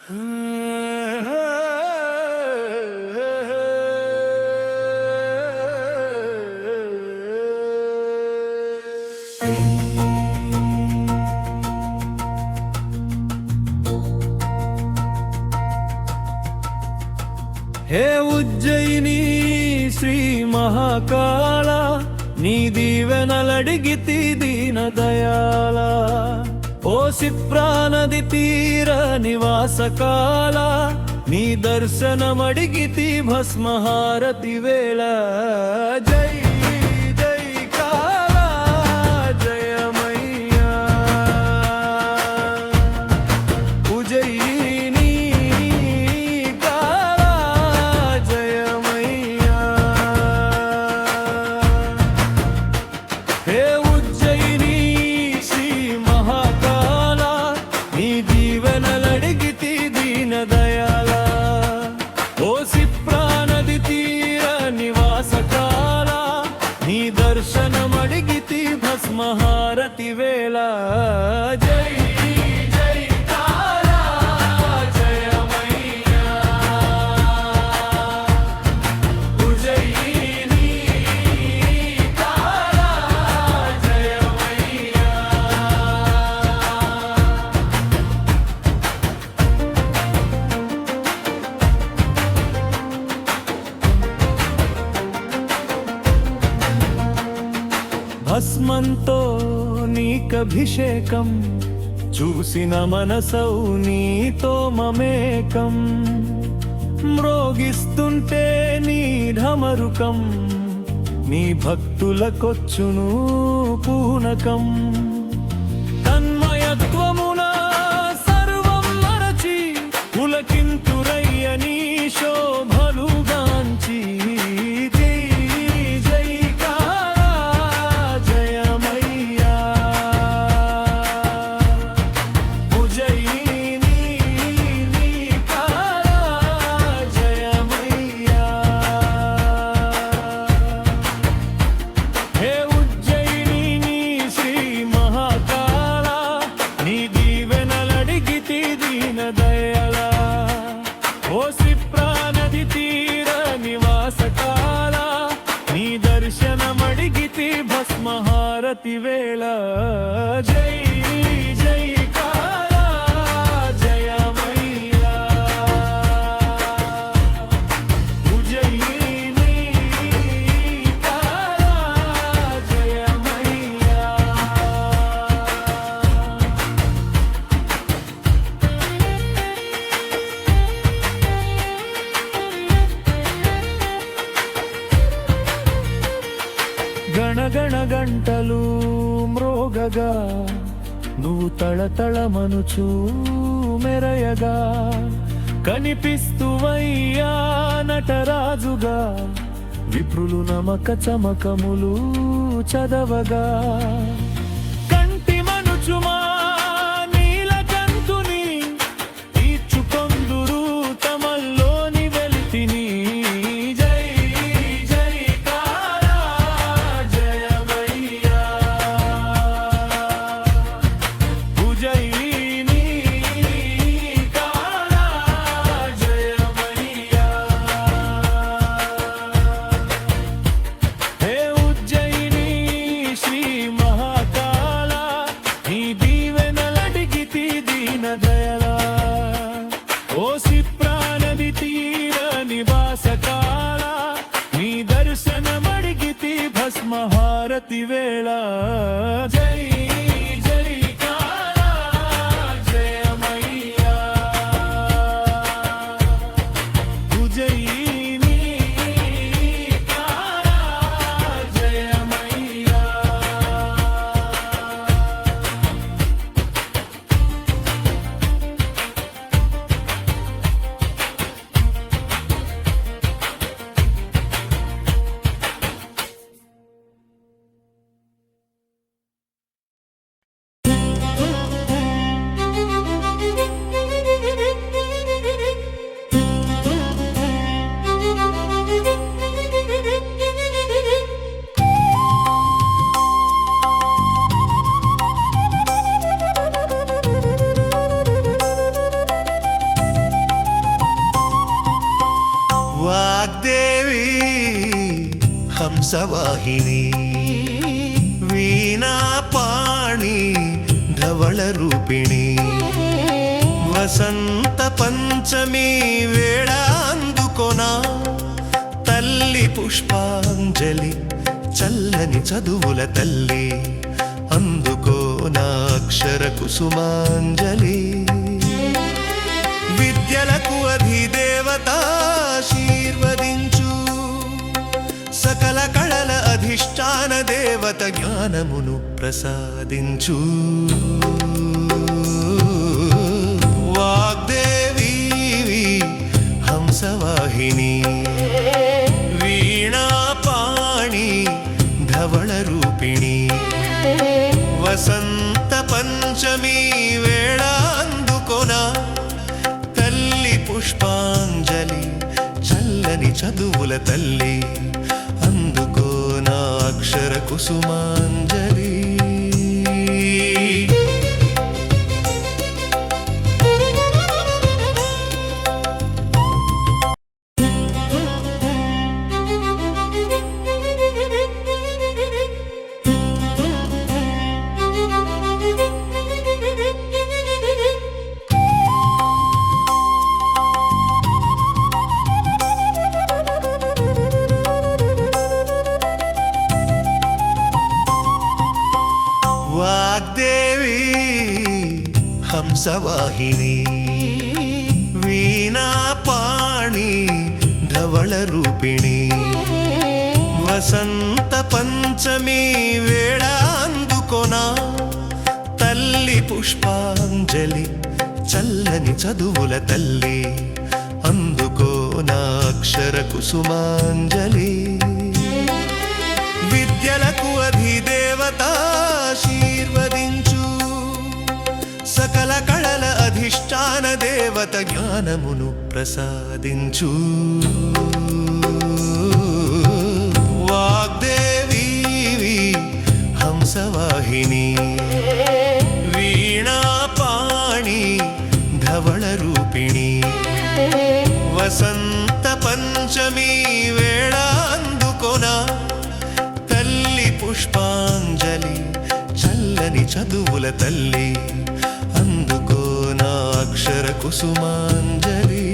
హే ఉజ్జయిని శ్రీ మహాకాళ, నీ దీవెనలడిగితి దీన దయాళ. ఓ సిప్రానది తీర నివాసకాల, నీ దర్శనమడిగితి భస్మహారతి వేళ. జై జై కాళ జయమయ్యా, ఉజ్జయిని కాళ జయమయ్యా. హే ఉజ్జయిని శ్రీ మహాకాళ, నీ దీవెనలడిగితి దీన దయాళ. ఓ సిప్రానది తీర నివాసకాల, నీ దర్శనమడిగితి భస్మహారతి వేళ. జై జై కాళ జయమయ్యా, ఉజ్జయిని కాళ జయమయ్యా. భస్మంతో నీకభిషేకం, చూసిన మనసౌ నీతో మమేకం. మ్రోగిస్తుంటే నీ ఢమరుకం, నీ భక్తులకొచ్చును పూనకం. తన్మయత్వమున సర్వం మరచి, పులకింతురయ్య నీ శోభలుగాంచి. ఓ సిప్రానది తీర నివాసకాల, నీ దర్శనమడిగితి భస్మహారతి వేళ. జై జై కాళ జయమయ్యా, ఉజ్జయిని కాళ జయమయ్యా. గణగణ గంటలు మ్రోగగా, నువ్వు తళతళమనుచూ మెరయగా. కనిపిస్తువయ్యా నటరాజుగా, విప్రులు నమక చమకములు చదవగా. కంటి మనుచుమా నీలకంతుని, తీర్చుకొందురు తమల్లోని వెలితిని. ఓ సిప్రానది తీర నివాసకాల, నీ దర్శనమడిగితి భస్మహారతి వేళ. జై వాగ్దేవి హంసవాహిని వీణాపాణి ధవళ రూపిణి వసంత పంచమి వేళ అందుకొనా తల్లి పుష్పాంజలి చల్లని చదువుల తల్లి అందుకోనా అక్షర కుసుమాంజలి విద్యలకు అధిదేవత ఆశీర్వదించు సకల కళల అధిష్టాన దేవత జ్ఞానమును ప్రసాదించు వాగ్దేవి హంసవాహిని వీణాపాణి ధవళ రూపిణి వసంత పంచమి వేళ అందుకొనా తల్లి పుష్పాంజలి చల్లని చదువుల తల్లి అందుకోనా అక్షర కుసుమాంజలి వాగ్దేవి హంసవాహిని వీణాపాణి ధవళ రూపిణి వసంత పంచమి వేళ అందుకొనా తల్లి పుష్పాంజలి చల్లని చదువుల తల్లి అందుకోనా అక్షర కుసుమాంజలి విద్యలకు అధిదేవత ఆశీర్వదించు సకల కళల అధిష్టాన దేవత జ్ఞానమును ప్రసాదించు వాగ్దేవి హంసవాహిని వీణాపాణి ధవళ రూపిణి వసంత పంచమి వేళ అందుకొనా తల్లి పుష్పాంజలి చల్లని చదువుల తల్లి అందుకోనా అక్షర కుసుమాంజలి